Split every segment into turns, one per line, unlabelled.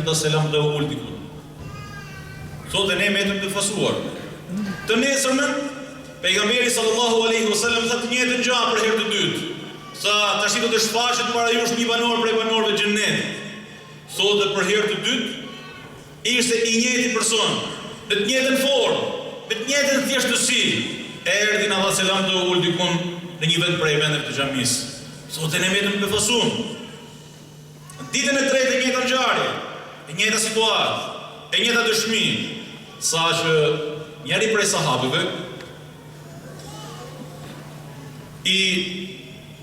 pejgamberit selam dhe u ul diku. Thotë ne metëm të fasuar. Të nesërmen, pejgamberi sallallahu alaihi wasallam tha të njëjtën gjë për herë të dytë. Sa tash do të shfaqet para jush një banor prej banorëve të xhennetit. Thotë për herë të dytë ishte i njëjti person, në të njëjtën formë, me të njëjtën thjeshtësi, erdhi na dha selam dhe u ul diku në një vend prej vendeve të xhamisë. Thotë ne metëm të fasuar. Ditën e tretë e njëjta ngjarje, e njëjta situatë, e njëjta dëshmi, saqë njëri prej sahabëve i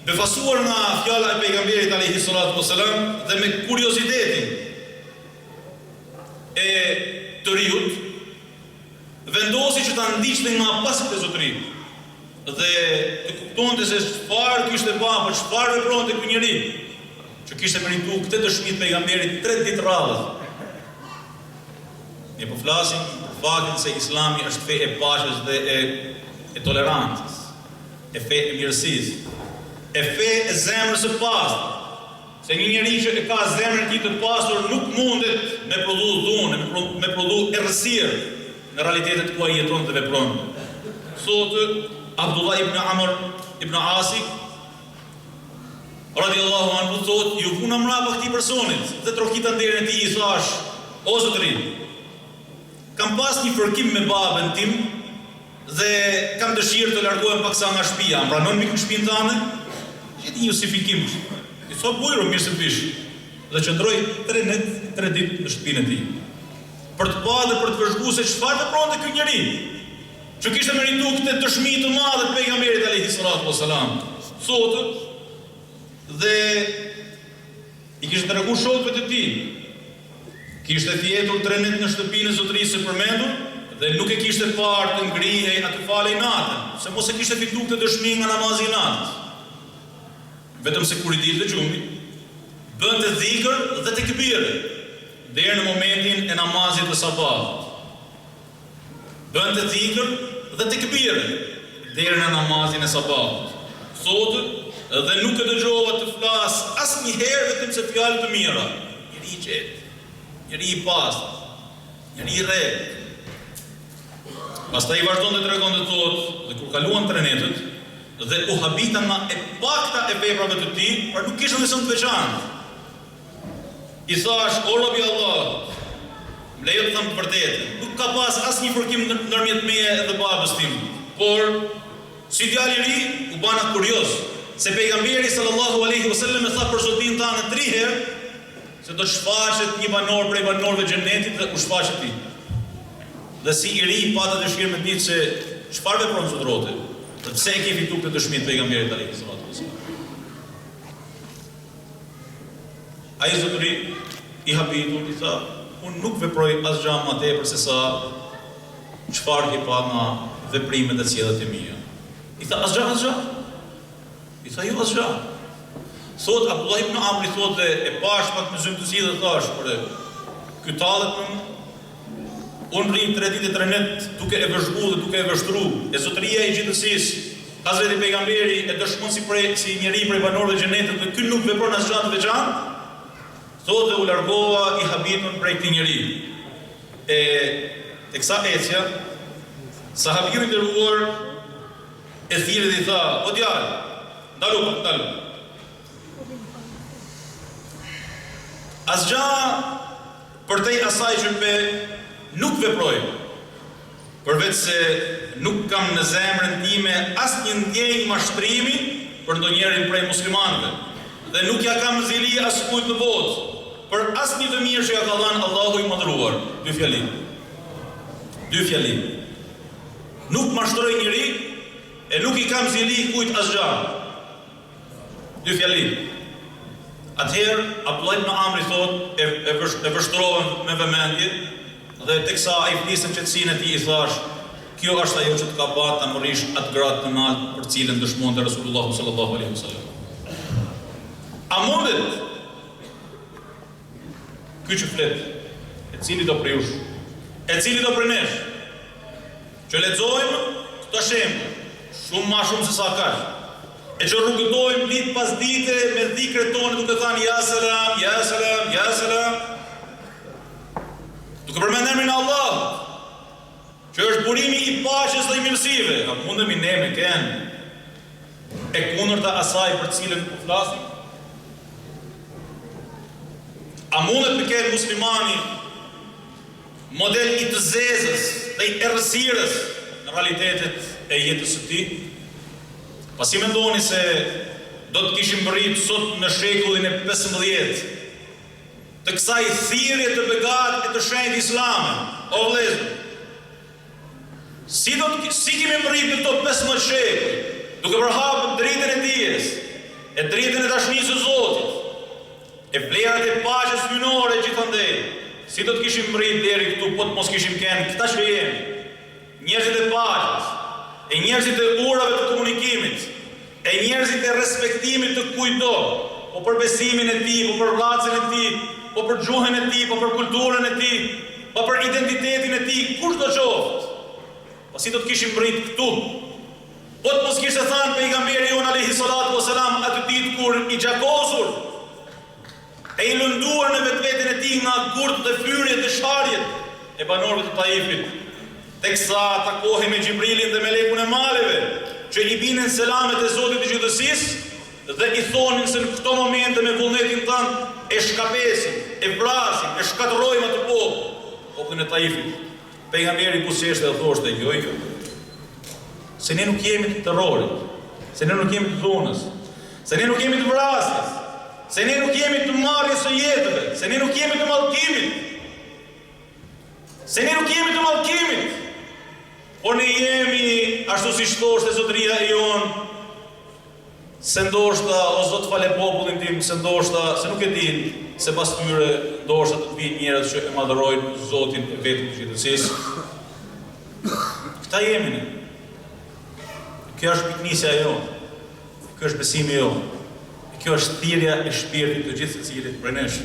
befasuar nga fjala e pejgamberit alayhi salatu wasalam dhe me kuriozitetin e të riut vendosi që ta ndiqte nga pasit e Zotërit dhe të kuptonte se çfarë kishte bërë, për çfarë vepronte ky njeri që kishte merituar këtë dëshmi të pejgamberit 3 ditë radhë. Ne po flasim për faktin se Islami është fe e paqes dhe e tolerancës, e fe e mirësisë, e fe e zemrës së pastër. Se një njeri që e ka zemrën e tij të pastur nuk mundet me prodhu dhunë, me prodhu errësirë në realitetet ku ai jeton dhe vepron. Thotë Abdullah ibn Amr ibn Asi radiallahu anhu thotë, ju puna mrapa këtij personit dhe trokita nderin e tij i thash, o Zotëri, kam pas një fërkim me babën tim dhe kam dëshirë të largohem paksa nga shtëpia. Mbranon mbi shtëpinë tënde? Jeti një justifikim. I thot bujro mirë se bish. Dhe qëndroi 3 ditë në shtëpinë e tij. Për të pa dhe për të vëzhguar se çfarë vepronte ky njeri, që kishte merituar këtë dëshmi të madhe të pejgamberit alayhi salatu wasalam. Thotë dhe i kishte treguar shokëve të tij. Kishte fjetur 3 net në shtëpinë e Zotërisë së përmendur dhe nuk e kishte parë të ngrihej atë falej natën, se mos e kishte fituar këtë dëshmi nga namazi i natës. Vetëm se kur i dilte gjumi, bënte dhikr dhe tekbire deri në momentin e namazit të sabatit. Bënte dhikr dhe tekbire deri në namazin e sabatit. Thotë dhe nuk e dëgjova të flas asnjëherë vetëm se fjalë të mira. Njeri i qetë, njeri i pastër, njeri i rregullt. Pastaj vazhdon të tregon të thotë, dhe kur kaluan 3 netët, dhe u habita nga e pakta e veprave të tij, por nuk kishte ndonjë të veçantë. I thash, o robi Allah, më lejo të them të vërtetën, nuk ka pas asnjë fërkim ndërmjet meje dhe babës tim, por si djalë i ri u bana kurioz, se pejgamberi sallallahu alaihi wasallam e tha për zotin tanë 3 herë se do të shfaqet një banor prej banorëve të xhenetit dhe u shfaqet ti. Dhe si i ri pata dëshirë me ditë se çfarë vepron zotrote, dhe pse e ke fituar këtë dëshmi të pejgamberit alayhi salatu wasallam. Ai zotëri i habitur i tha, unë nuk veproj asgjë më tepër se sa çfarë ke pa nga veprimet e cilat e mia. I tha asgjë? I tha jo asgjë. Thot Abdullah ibn Amr i thotë e pash pak me zymtësi dhe thash, por ky tallet unë rrim 3 ditë 3 net duke e vëzhguar dhe duke e vështruar. E zotëria e gjithësisë, Hazreti pejgamberi e dëshmon si njeri prej banorëve të xhenetit dhe ky nuk vepron asgjë të veçantë. Thotë u largova i habitur prej këtij njeri. Teksa ecja, sahabiu i nderuar e thirrë dhe i tha, o djalë, ndalu. Asgjë përtej asaj që nuk veproj, përveç se nuk kam në zemrën time asnjë ndjenjë mashtrimi për ndonjërin prej muslimanëve, dhe nuk ja kam zili askujt në botë për asnjë të mirë që ja ka dhënë Allahu i madhruar. 2 fjali. Nuk mashtroj njëri e nuk i kam zili kujt asgjë. 2 fjali. Atëherë Abdullah ibn Amr thotë e vështrohen me vëmendje dhe teksa ai flisën qetësinë e tij i thash, kjo është ajo që të ka bërë ta morish atë gradë të lartë për cilën dëshmonte Resulullah sallallahu alaihi wasallam. A mundet ky që flet, e cili do prej jush, e cili do prej nesh, që lexojmë këto shembuj, shumë më shumë se sa kaq, e që rrugëtojmë ditë pas dite me dhikret tonë duke thënë ja selam, duke përmend emrin e Allahut, që është burimi i paqes dhe i mirësive, a mundemi ne me kenë e kundërta asaj për cilën po flasim? A mundet me kenë muslimani model i të zezës dhe i errësirës në realitetet e jetës së tij? Pasi mendoni se do të kishim rrit sot në shekullin e 15 të kësaj thirrje të begat e të shenjtë islame, o vëllezër, si kemi rrit në këto 15 shekull, duke përhapur dritën e dijes, e dritën e dashurisë së Zotit, e vlerat e paqes hyjnore gjithandej, si do të kishim rrit deri këtu po të mos kishim kenë këta që jemi, njerëzit e paqes, e njerëzit e urave të komunikimit, e njerëzit e respektimit të kujdo, po për besimin e tij, po për vllazën e tij, po për gjuhën e tij, po për kulturën e tij, po për identitetin e tij, kushdo qoftë. Po si do të kishim rrit këtu? Po të mos kishte thënë pejgamberi jon alayhi salatu wasalam atë ditë kur i gjakosur e i lënduar në vetveten e tij nga gurt dhe flyrjet dhe sharjet e banorëve të Taifit, teksa takohej me Xhibrilin dhe melekun e maleve, që i binin selamet e Zotit të gjithësisë dhe i thonin se në këto momente me vullnetin tënd e shkapesim, e vrasim, e shkatërrojmë atë popullin e Taifit. Pejgamberi buzëqeshte dhe thoshte jo. Se ne nuk jemi të terrorit, se ne nuk jemi të dhunës, se ne nuk jemi të vrasjes, se ne nuk jemi të marrjes së jetëve, se ne nuk jemi të mallkimit. Se ne nuk jemi të mallkimit. Por ne jemi, ashtu si thoshte zotëria e jon, se ndoshta o Zot fale popullin tim, se ndoshta, se nuk e din, se pas tyre ndoshta të vinë njerëz që e madhërojnë Zotin e vetëm të gjithësisë. Këta jemi ne. Kjo është piknisja jonë, kjo është besimi jonë, kjo është thirrja e shpirtit të gjithë secilit prej nesh.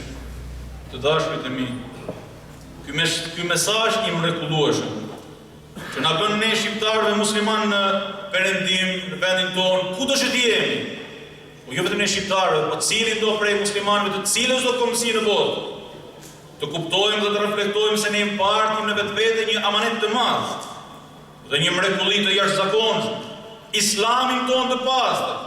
Të dashurit e mi, ky mesazh i mrekullueshëm, që na bën ne shqiptarëve musliman në perëndim, në vendin tonë, kudo që jemi, po jo vetëm ne shqiptarëve, po cilin do prej muslimanëve të cilës do komsi në botë, të kuptojmë dhe të reflektojmë se ne jemi parti në vetvete një amanet të madh dhe një mrekulli të jashtëzakonshme, Islamin tonë të pastër,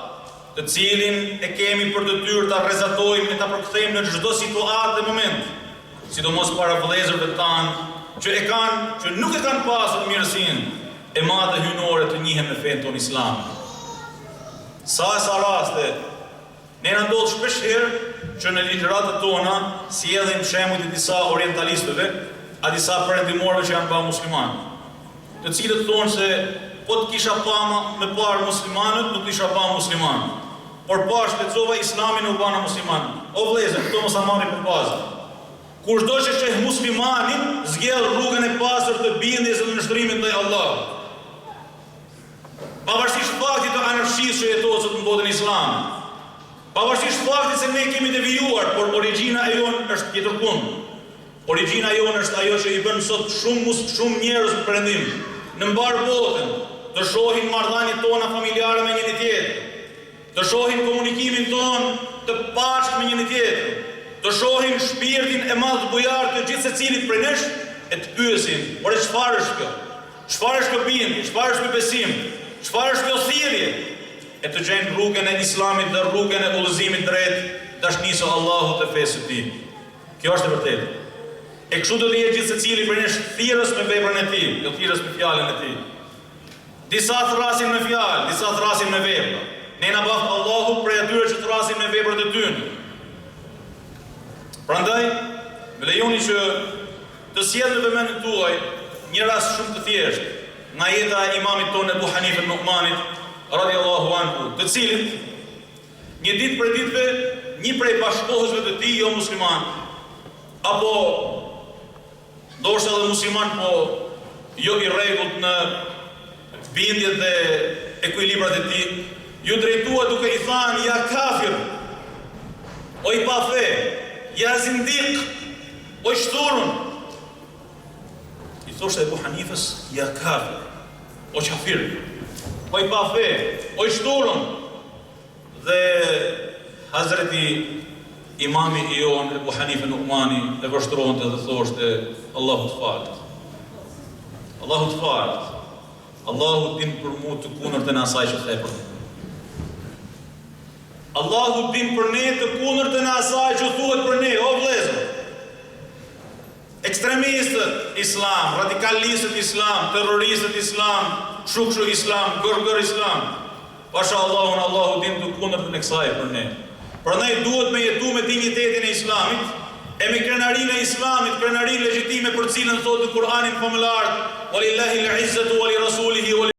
të cilin e kemi për detyrë ta rrezatojmë e ta përkthejmë në çdo situatë dhe moment, sidomos para vëllezërve tanë që nuk e kanë pasur mirësinë e madhe hyjnore të njihen me fenë tonë islame. Sa raste ne na ndodh shpesh herë që në ligjëratat tona sjellim shembuj të disa orientalistëve, a disa perëndimorëve që janë pa muslimanë, të cilët thonë se po të kisha pa me parë muslimanët, nuk kisha pa muslimanë. Por pa shpejtësova islamin u bana musliman. O vëllezër, këto mos a marrin për bazë. Kushdo që sheh muslimanin, zgjell rrugën e pastër të bindjes dhe nështrimit ndaj Allahut. Pavarësisht faktit të anarkisë që jetohet në botën islame. Pavarësisht faktit se ne kemi devijuar, por origjina e jon është tjetër punë. Origjina e jon është ajo që i bën sot shumë njerëz në perëndim, në mbar botën, të shohin marrëdhëniet tona familjare me njëri tjetrin, të shohin komunikimin ton të pashtë me njëri tjetrin, të shohin shpirtin e madh bujar të gjithë secilit prej nesh e të pyesin, por çfarë është kjo? Çfarë është kjo bindje? Çfarë është ky besim? Çfarë është kjo thirrje? E të gjejnë rrugën e Islamit dhe rrugën e udhëzimit drejt dashurisë së Allahut dhe fesë së Tij. Kjo është e vërtetë. E kështu do të jetë gjithë secili prej nesh thirrës me veprën e tij, jo thirrës me fjalën e tij. Disa thrasin me fjalë, disa thrasin me vepra. Ne na bëft Allahu prej atyre që thrasin me veprat e tyre. Prandaj, më lejoni që të sjell në vëmendjen tuaj një rast shumë të thjeshtë nga jeta e imamit tonë Abu Hanife Nu'manit radhiyallahu anhu, të cilit një ditë prej ditëve një prej bashkëkohësve të tij jo musliman, apo ndoshta edhe musliman, po jo i rregullt në bindjet dhe ekuilibrat e tij, ju drejtua duke i thënë ja kafir, o i pa fe, ja zindik, o i shturun. I thoshte Abu Hanifes, ja kafir, o qafir, o i pa fe, o i shturun. Dhe Hazreti imami i jon, Ebu Hanife Nu'mani, e vështronte dhe thoshte, Allahu të falët. Allahu të falët. Allahu din për mu të kundërtën e asaj që the për ne. Allahu din për ne të kundërtën e asaj që thuhet për ne, o vëllezër. Ekstremistët islam, radikalistët islam, terroristët islam, shukshë islam, gërgër islam. Pasha Allahun, Allahu din të kundërtën e kësaj për ne. Prandaj duhet me jetu me dignitetin e islamit, e me krenarinë e islamit, krenarinë legjitime për cilën thotë Kur'ani famëlar, walillahi al-izzatu wa li rasulihi